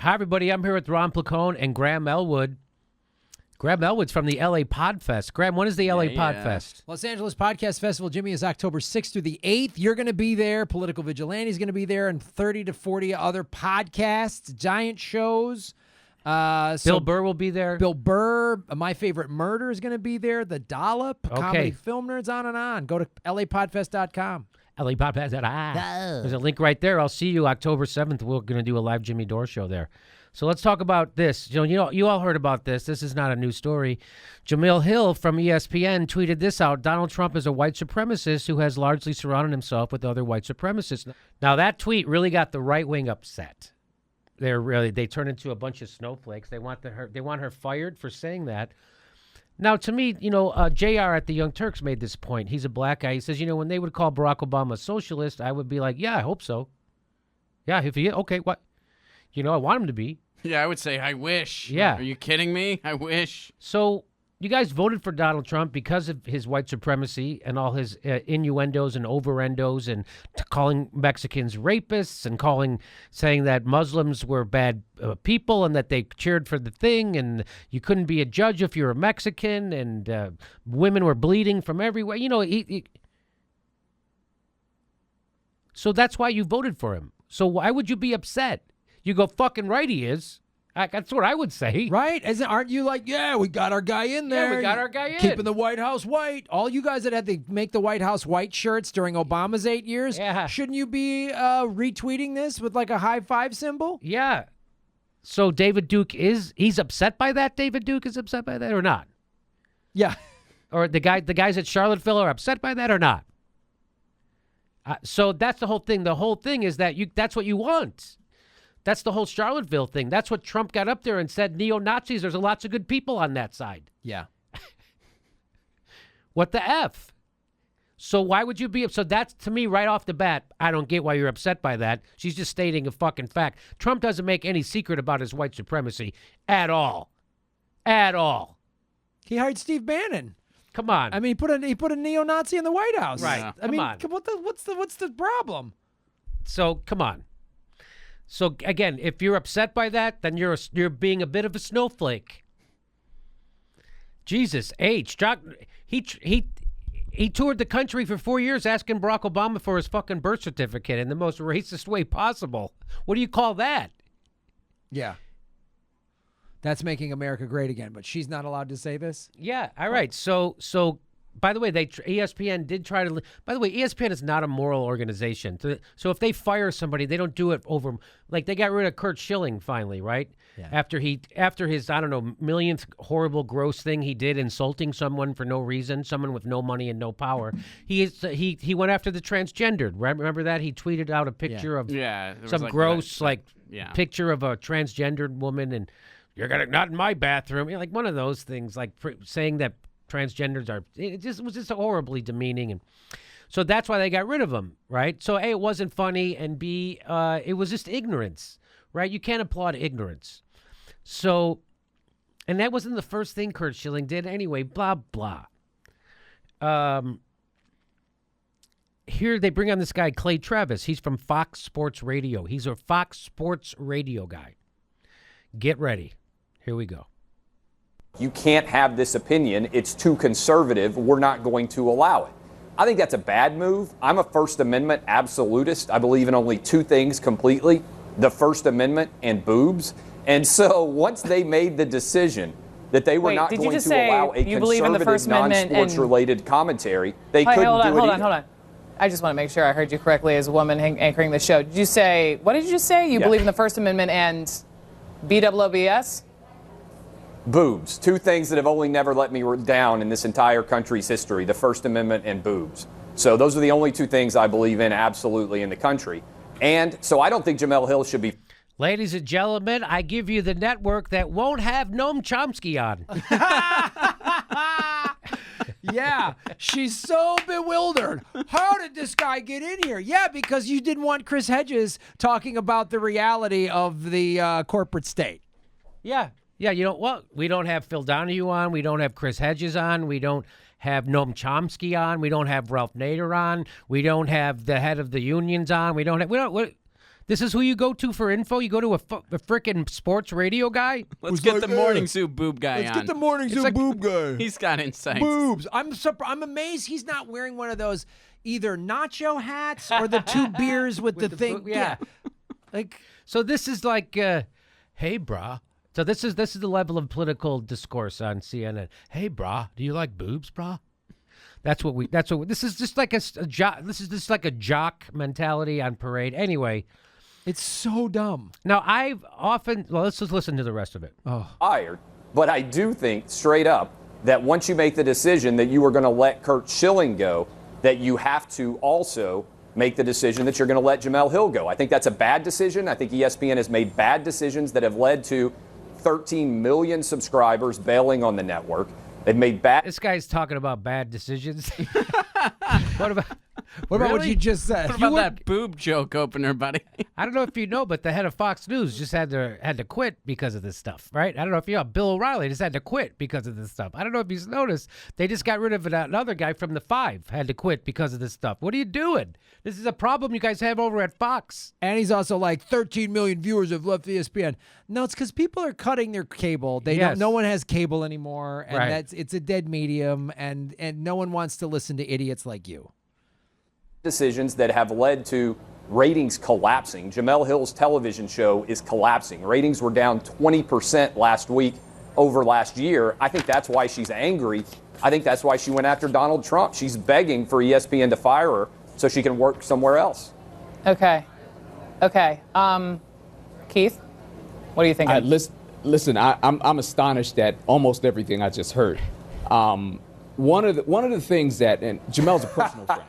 Hi, everybody. I'm here with Ron Placone and Graham Elwood. Graham Elwood's from the LA Podfest. Graham, when is the LA Podfest? Los Angeles Podcast Festival, Jimmy, is October 6th through the 8th. You're going to be there. Political Vigilante is going to be there, and 30 to 40 other podcasts, giant shows. Bill Burr will be there. Bill Burr, My Favorite Murder is going to be there. The Dollop, Comedy Film Nerds, on and on. Go to lapodfest.com. LAPodfest.com. There's a link right there. I'll see you October 7th. We're going to do a live Jimmy Dore show there. So let's talk about this. You all heard about this. This is not a new story. Jamil Hill from ESPN tweeted this out. Donald Trump is a white supremacist who has largely surrounded himself with other white supremacists. Now, that tweet really got the right wing upset. They turn into a bunch of snowflakes. They want her fired for saying that. Now, to me, JR at the Young Turks made this point. He's a black guy. He says, when they would call Barack Obama a socialist, I would be like, yeah, I hope so. Yeah, if he is, okay, what? I want him to be. Yeah, I would say, I wish. Yeah. Are you kidding me? I wish. So you guys voted for Donald Trump because of his white supremacy and all his innuendos and overendos and calling Mexicans rapists and saying that Muslims were bad people and that they cheered for the thing and you couldn't be a judge if you're a Mexican and women were bleeding from everywhere. So that's why you voted for him. So why would you be upset? You go, fucking right he is. That's what I would say. Right? Aren't you like, yeah, we got our guy in there. Yeah, we got our guy in. Keeping the White House white. All you guys that had to make the White House white shirts during Obama's 8 years, shouldn't you be retweeting this with like a high five symbol? Yeah. So David Duke he's upset by that? David Duke is upset by that or not? Yeah. Or the guys at Charlottesville are upset by that or not? So that's the whole thing. The whole thing is that that's what you want. That's the whole Charlottesville thing. That's what Trump got up there and said, neo-Nazis, there's lots of good people on that side. Yeah. What the F? So why would you be? So that's, to me, right off the bat, I don't get why you're upset by that. She's just stating a fucking fact. Trump doesn't make any secret about his white supremacy at all. At all. He hired Steve Bannon. Come on. I mean, he put a neo-Nazi in the White House. Right. Yeah. I mean, what's the problem? So come on. So again, if you're upset by that, then you're being a bit of a snowflake. Jesus H. Jock, he toured the country for 4 years asking Barack Obama for his fucking birth certificate in the most racist way possible. What do you call that? Yeah. That's making America great again, but she's not allowed to say this? Yeah, all right. So by the way, ESPN did try to. By the way, ESPN is not a moral organization. So if they fire somebody, they don't do it over. Like they got rid of Kurt Schilling finally, right? Yeah. After his millionth horrible gross thing he did, insulting someone for no reason, someone with no money and no power. He went after the transgendered. Remember that he tweeted out a picture of some gross picture of a transgendered woman, and you're gonna not in my bathroom. Like one of those things, like saying that transgenders it was just horribly demeaning, and so that's why they got rid of him, right? So A, it wasn't funny, and B, it was just ignorance, right? You can't applaud ignorance. So, and that wasn't the first thing Kurt Schilling did anyway, blah, blah. Here they bring on this guy, Clay Travis. He's from Fox Sports Radio. He's a Fox Sports Radio guy. Get ready. Here we go. You can't have this opinion. It's too conservative. We're not going to allow it. I think that's a bad move. I'm a First Amendment absolutist. I believe in only two things completely, the First Amendment and boobs. And so once they made the decision that they were not going to allow a conservative, non-sports-related commentary, they couldn't do it either. Hold on. I just want to make sure I heard you correctly as a woman anchoring the show. Did you say, what did you just say? You believe in the First Amendment and BWBS? Boobs. Two things that have only never let me down in this entire country's history, the First Amendment and boobs. So those are the only two things I believe in absolutely in the country. And so I don't think Jamel Hill should be. Ladies and gentlemen, I give you the network that won't have Noam Chomsky on. Yeah, she's so bewildered. How did this guy get in here? Yeah, because you didn't want Chris Hedges talking about the reality of the corporate state. Yeah. Yeah, we don't have Phil Donahue on. We don't have Chris Hedges on. We don't have Noam Chomsky on. We don't have Ralph Nader on. We don't have the head of the unions on. This is who you go to for info? You go to a freaking sports radio guy? Let's get the morning zoo boob guy Let's on. get the morning zoo boob guy. He's got insights. Boobs. I'm amazed he's not wearing one of those either nacho hats or the two beers with the thing. Yeah. Like, so this is like, hey, brah. So this is the level of political discourse on CNN. Hey, brah, do you like boobs, brah? This is just like this is just like a jock mentality on parade. Anyway. it's so dumb. Now, let's just listen to the rest of it. Fired. But I do think, straight up, that once you make the decision that you are going to let Kurt Schilling go, that you have to also make the decision that you're going to let Jemele Hill go. I think that's a bad decision. I think ESPN has made bad decisions that have led to 13 million subscribers bailing on the network. They've made bad... This guy's talking about bad decisions. What about what you just said? What about that boob joke opener, buddy? I don't know if you know, but the head of Fox News just had to quit because of this stuff, right? I don't know if you know. Bill O'Reilly just had to quit because of this stuff. I don't know if you've noticed. They just got rid of another guy from the Five had to quit because of this stuff. What are you doing? This is a problem you guys have over at Fox. And he's also like 13 million viewers have left ESPN. No, it's because people are cutting their cable. No one has cable anymore, and it's a dead medium, and no one wants to listen to idiots like you. Decisions that have led to ratings collapsing. Jemele Hill's television show is collapsing. Ratings were down 20% last week over last year. I think that's why she's angry. I think that's why she went after Donald Trump. She's begging for ESPN to fire her so she can work somewhere else. Okay. Keith, what do you think? Listen, I'm astonished at almost everything I just heard. One of the things that, and Jemele's a personal friend,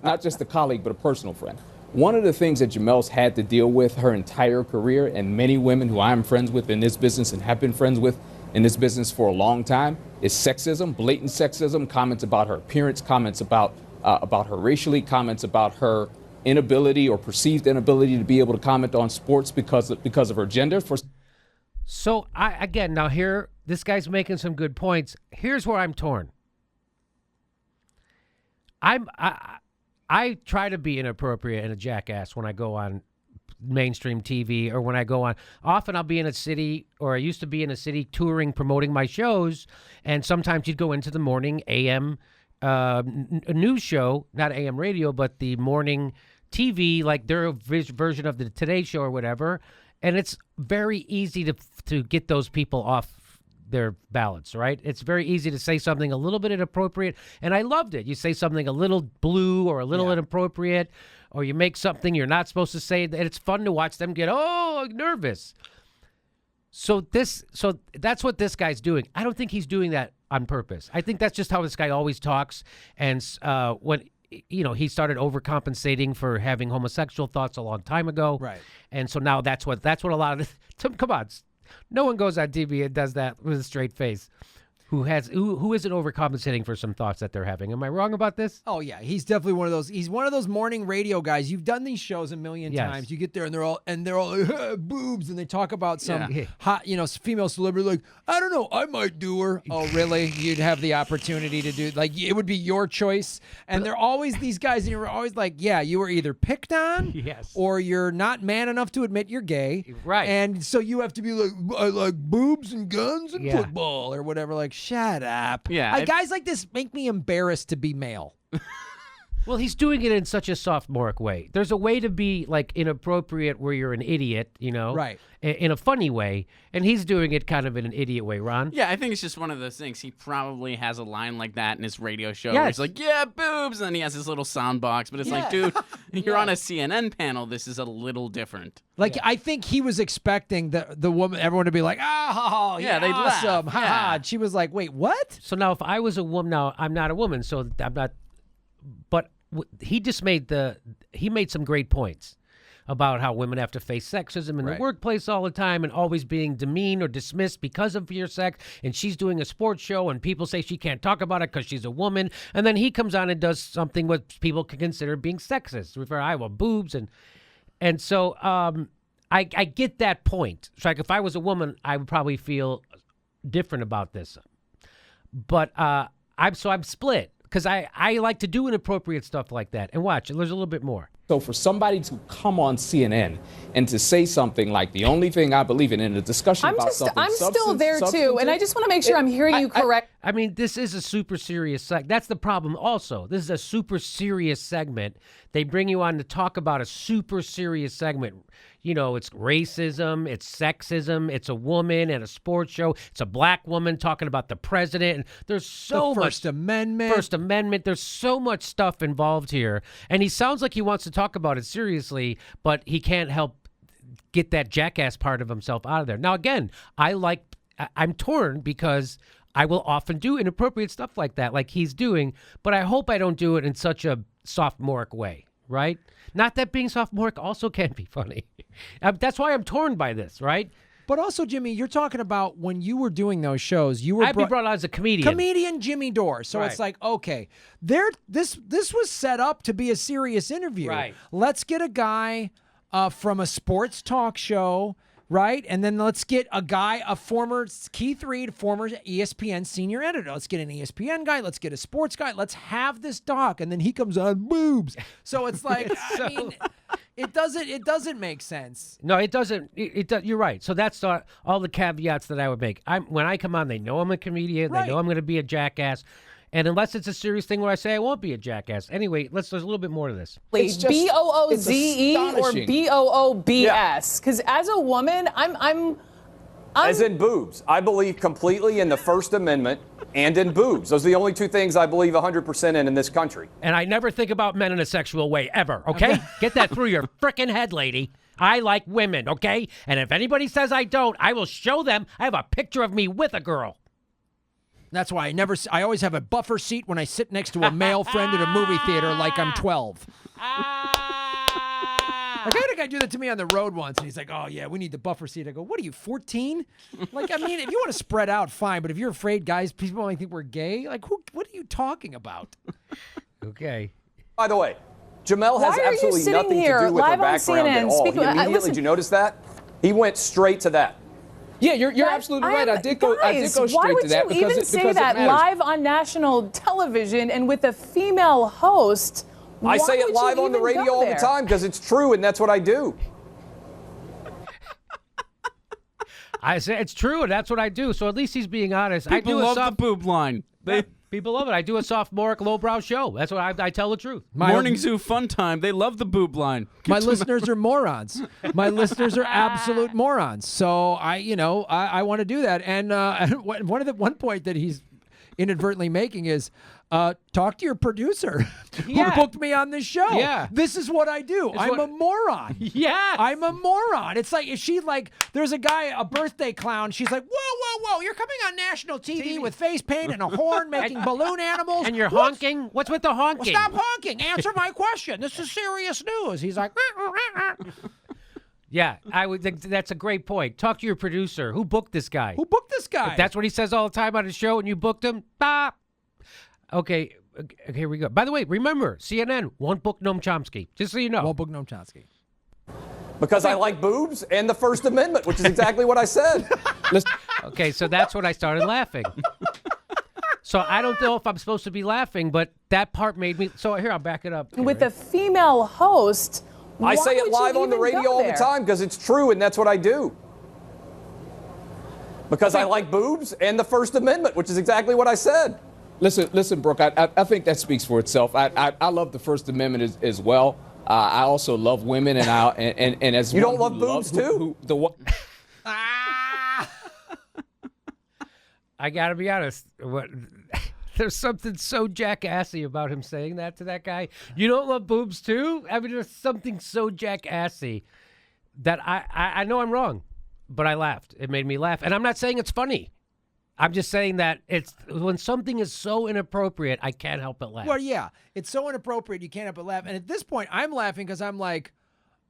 not just a colleague, but a personal friend. One of the things that Jemele's had to deal with her entire career, and many women who I'm friends with in this business and have been friends with in this business for a long time, is sexism, blatant sexism, comments about her appearance, comments about her racially, comments about her inability or perceived inability to be able to comment on sports because of her gender. So this guy's making some good points. Here's where I'm torn. I try to be inappropriate and a jackass when I go on mainstream TV or when I go on. Often I'll be in a city, or I used to be in a city touring, promoting my shows, and sometimes you'd go into the morning AM news show, not AM radio, but the morning TV, like their version of the Today Show or whatever, and it's very easy to get those people off their ballots, right? It's very easy to say something a little bit inappropriate, and I loved it. You say something a little blue or a little inappropriate, or you make something you're not supposed to say, and it's fun to watch them get nervous. So that's what this guy's doing. I don't think he's doing that on purpose. I think that's just how this guy always talks, and when he started overcompensating for having homosexual thoughts a long time ago, right? And so now that's what a lot of this. Come on. No one goes on TV and does that with a straight face. Who isn't overcompensating for some thoughts that they're having? Am I wrong about this? Oh yeah, he's definitely one of those. He's one of those morning radio guys. You've done these shows a million times. You get there and they're all like, boobs, and they talk about some hot, female celebrity. Like, I don't know, I might do her. Oh really? You'd have the opportunity to do, like, it would be your choice. And they're always these guys, and you're always like, yeah, you were either picked on, or you're not man enough to admit you're gay, right? And so you have to be like, I like boobs and guns and football or whatever. Like, shut up. Yeah. Guys like this make me embarrassed to be male. Well, he's doing it in such a sophomoric way. There's a way to be, like, inappropriate where you're an idiot, right? In a funny way, and he's doing it kind of in an idiot way, Ron. Yeah, I think it's just one of those things. He probably has a line like that in his radio show. Where he's like, yeah, boobs, and then he has his little sound box. But it's like, dude, you're on a CNN panel. This is a little different. Like, I think he was expecting the woman, everyone to be like, they'd awesome, laugh. ha. And she was like, wait, what? So now, if I was a woman, now I'm not a woman, so I'm not. But he just made some great points about how women have to face sexism in the workplace all the time and always being demeaned or dismissed because of your sex. And she's doing a sports show and people say she can't talk about it because she's a woman. And then he comes on and does something what people can consider being sexist. Refer, I want boobs. And so I get that point. It's like if I was a woman, I would probably feel different about this. But I'm split. Because I like to do inappropriate stuff like that. And watch, there's a little bit more. So for somebody to come on CNN and to say something like the only thing I believe in a discussion about something I'm still there too, and I just want to make sure I'm hearing you correct. I mean, this is a super serious segment. That's the problem also. This is a super serious segment. They bring you on to talk about a super serious segment. You know, it's racism, it's sexism, it's a woman at a sports show, it's a black woman talking about the president. And there's so much. First Amendment. There's so much stuff involved here. And he sounds like he wants to talk about it seriously, but he can't help get that jackass part of himself out of there. Now, again, I'm torn because I will often do inappropriate stuff like that, like he's doing, but I hope I don't do it in such a sophomoric way, right? Not that being sophomoric also can be funny. That's why I'm torn by this, right? But also, Jimmy, you're talking about when you were doing those shows, you were I'd be brought on as a comedian. Comedian Jimmy Dore. So Right. it's like, okay, this was set up to be a serious interview. Right. Let's get a guy from a sports talk show, right? And then let's get a former Keith Reed, former ESPN senior editor. Let's get an ESPN guy. Let's get a sports guy. Let's have this talk. And then he comes on boobs. So it's like, I mean, it doesn't make sense. No, it doesn't. You're right. So that's all the caveats that I would make. when I come on, they know I'm a comedian. Right. They know I'm going to be a jackass. And unless it's a serious thing where I say I won't be a jackass. Anyway, there's a little bit more to this. It's just- BOOZE or astonishing. BOOBS? Because as a woman, I'm As in boobs. I believe completely in the First Amendment and in boobs. Those are the only two things I believe 100% in this country. And I never think about men in a sexual way, ever, okay? Get that through your frickin' head, lady. I like women, okay? And if anybody says I don't, I will show them. I have a picture of me with a girl. That's why I always have a buffer seat when I sit next to a male friend at a movie theater like I'm 12. Like I had a guy do that to me on the road once, and he's like, "Oh yeah, we need the buffer seat." I go, "What are you, 14?" Like, I mean, if you want to spread out, fine, but if you're afraid, guys, people might think we're gay. Like, what are you talking about? Okay. By the way, Jamel has Why are you absolutely sitting nothing here to do with her live on background at CNN? all. Speak- He immediately, listen- did you notice that? He went straight to that. Yeah, you're absolutely right. I did go Guys, straight why would to that you because even it say because that it matters. live on national television and with a female host? I say Why it would live you on the even go radio all the there? time because it's true and that's what I do. I say it's true, and that's what I do. So at least he's being honest. People I do love a the boob line. People love it. I do a sophomoric, lowbrow show. That's what I tell the truth. Morning Zoo fun time. They love the boob line. My listeners are morons. My listeners are absolute morons. So I want to do that. And one point that he's inadvertently making is talk to your producer who booked me on this show. Yeah. This is what I do. I'm a moron. Yeah. I'm a moron. It's like if she there's a guy, a birthday clown. She's like, whoa, you're coming on national TV with face paint and a horn making balloon animals. And you're honking? What's with the honking? Stop honking. Answer my question. This is serious news. He's like, Yeah, I would think that's a great point. Talk to your producer. Who booked this guy? who booked this guy? If that's what he says all the time on his show and you booked him, stop. Okay, here we go. By the way, remember, CNN won't book Noam Chomsky, just so you know. Won't book Noam Chomsky. Because I like boobs and the First Amendment, which is exactly what I said. Okay, so that's when I started laughing. So I don't know if I'm supposed to be laughing, but that part made me. So here, I'll back it up. With a female host. I say why it would live you on the even radio go all the there? time because it's true and that's what I do. Because I like boobs and the First Amendment, which is exactly what I said. Listen, Brooke. I think that speaks for itself. I love the First Amendment as well. I also love women, and as You one don't who love boobs too? I got to be honest. There's something so jackassy about him saying that to that guy. You don't love boobs too? I mean, there's something so jackassy that I know I'm wrong, but I laughed. It made me laugh. And I'm not saying it's funny. I'm just saying that it's when something is so inappropriate, I can't help but laugh. Well, yeah, it's so inappropriate you can't help but laugh. And at this point, I'm laughing because I'm like,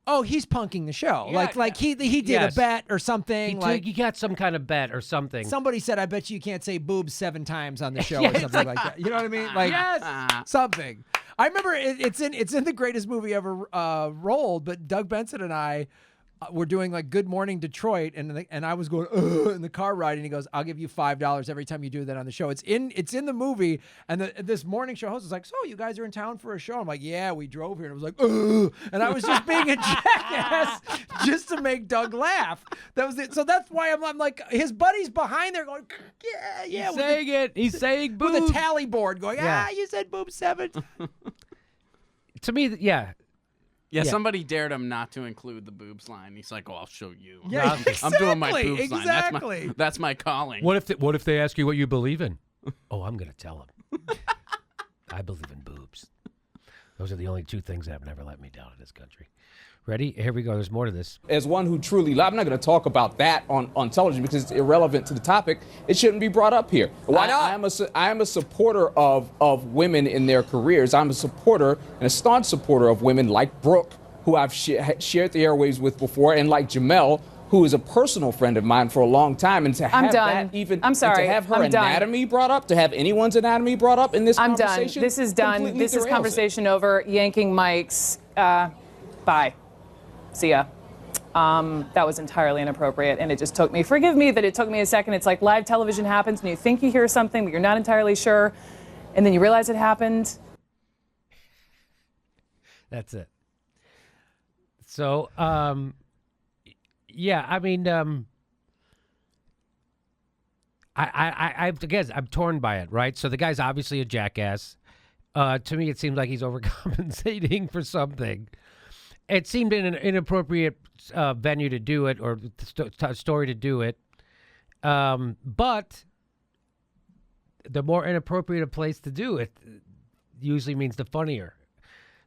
oh, he's punking the show. Yeah, like he did yes. a bet or something. You got some kind of bet or something. Somebody said, I bet you can't say boobs 7 times on the show or something like that. You know what I mean? Like something. I remember it's in the greatest movie ever rolled, but Doug Benson and I we're doing like Good Morning Detroit, and I was going in the car ride, and he goes, "I'll give you $5 every time you do that on the show." It's in the movie, and this morning show host was like, "So you guys are in town for a show?" I'm like, "Yeah, we drove here." And it was like, "Ugh," and I was just being a jackass just to make Doug laugh. That was it. So that's why I'm like, his buddy's behind there going, "Yeah." He's saying it. He's saying boobs. With a tally board going, you said boob 7. To me, yeah. Yeah, somebody dared him not to include the boobs line. He's like, "Oh, I'll show you. Yeah, I'm doing my boobs exactly. line. That's my calling." What if they ask you what you believe in? Oh, I'm gonna tell them. I believe in boobs. Those are the only 2 things that have never let me down in this country. Ready? Here we go. There's more to this. As one who truly, I'm not going to talk about that on television because it's irrelevant to the topic. It shouldn't be brought up here. Why not? I am a supporter of women in their careers. I'm a supporter and a staunch supporter of women like Brooke, who I've shared the airwaves with before, and like Jamel, who is a personal friend of mine for a long time. And to have that even, I'm sorry. and to have her I'm anatomy brought up, to have anyone's anatomy brought up in this conversation. I'm done. This is done. completely This is derails it. conversation over. Yanking mics. Bye. See ya. That was entirely inappropriate, and it just took me. Forgive me that it took me a second. It's like live television happens, and you think you hear something, but you're not entirely sure, and then you realize it happened. That's it. So, yeah, I mean, I guess I'm torn by it, right? So the guy's obviously a jackass. To me, it seems like he's overcompensating for something. It seemed an inappropriate venue to do it, or story to do it. But the more inappropriate a place to do it usually means the funnier.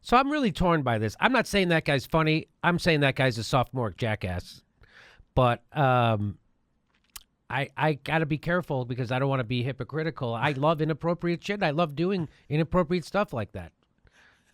So I'm really torn by this. I'm not saying that guy's funny. I'm saying that guy's a sophomore jackass. But I got to be careful because I don't want to be hypocritical. I love inappropriate shit. I love doing inappropriate stuff like that.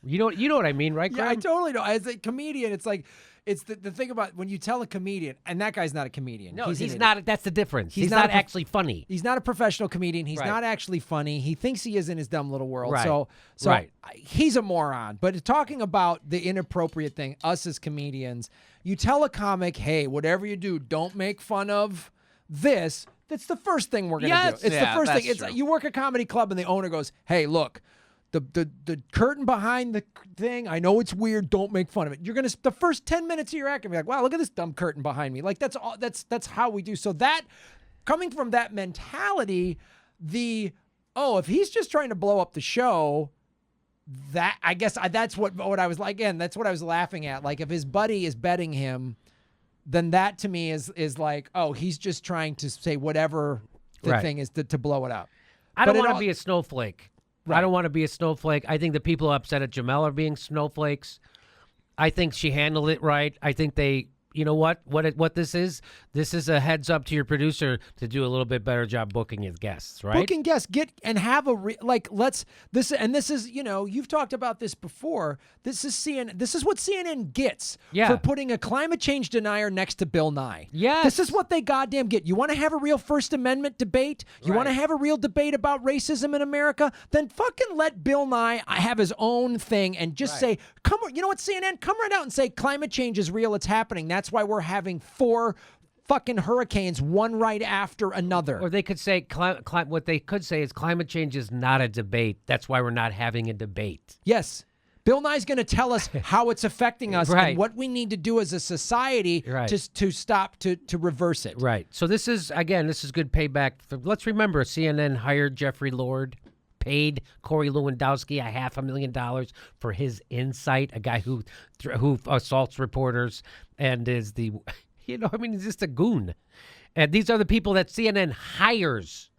You know what I mean, right, Graham? Yeah, I totally know. As a comedian, it's like, it's the thing about when you tell a comedian, and that guy's not a comedian. No, he's not. That's the difference. He's not actually funny. He's not a professional comedian. He's not actually funny. He thinks he is in his dumb little world. Right. So Right. He's a moron. But talking about the inappropriate thing, us as comedians, you tell a comic, hey, whatever you do, don't make fun of this. That's the first thing we're going to do. It's the first thing. It's you work a comedy club and the owner goes, hey, look, the curtain behind the thing, I know it's weird, don't make fun of it. You're going to, the first 10 minutes of your act, be like, wow, look at this dumb curtain behind me. Like, that's all, that's how we do. So that, coming from that mentality, if he's just trying to blow up the show, that, I guess that's what I was like, again, that's what I was laughing at. Like, if his buddy is betting him, then that to me is like, oh, he's just trying to say whatever the thing is to blow it up. I don't want to be a snowflake. Right. I don't want to be a snowflake. I think the people upset at Jamel are being snowflakes. I think she handled it right. I think they, you know what this is? This is a heads up to your producer to do a little bit better job booking his guests, right? Booking guests, have this is, you've talked about this before. This is CNN. This is what CNN gets for putting a climate change denier next to Bill Nye. Yes. This is what they goddamn get. You want to have a real First Amendment debate? You want to have a real debate about racism in America? Then fucking let Bill Nye have his own thing and just say, come on, you know what, CNN? Come right out and say climate change is real. It's happening. That's why we're having 4 fucking hurricanes, one right after another. Or they could say, what they could say is climate change is not a debate. That's why we're not having a debate. Yes. Bill Nye's going to tell us how it's affecting us and what we need to do as a society to stop, to reverse it. Right. So this is good payback. Let's remember, CNN hired Jeffrey Lord, paid Corey Lewandowski $500,000 for his insight, a guy who assaults reporters and is he's just a goon. And these are the people that CNN hires.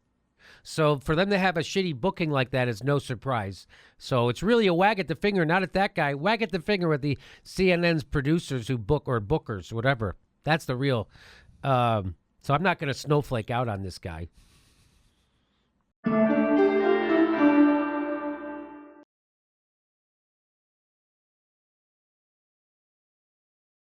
So for them to have a shitty booking like that is no surprise. So it's really a wag at the finger, not at that guy. Wag at the finger with the CNN's producers who book, or bookers, whatever. That's the real. So I'm not going to snowflake out on this guy.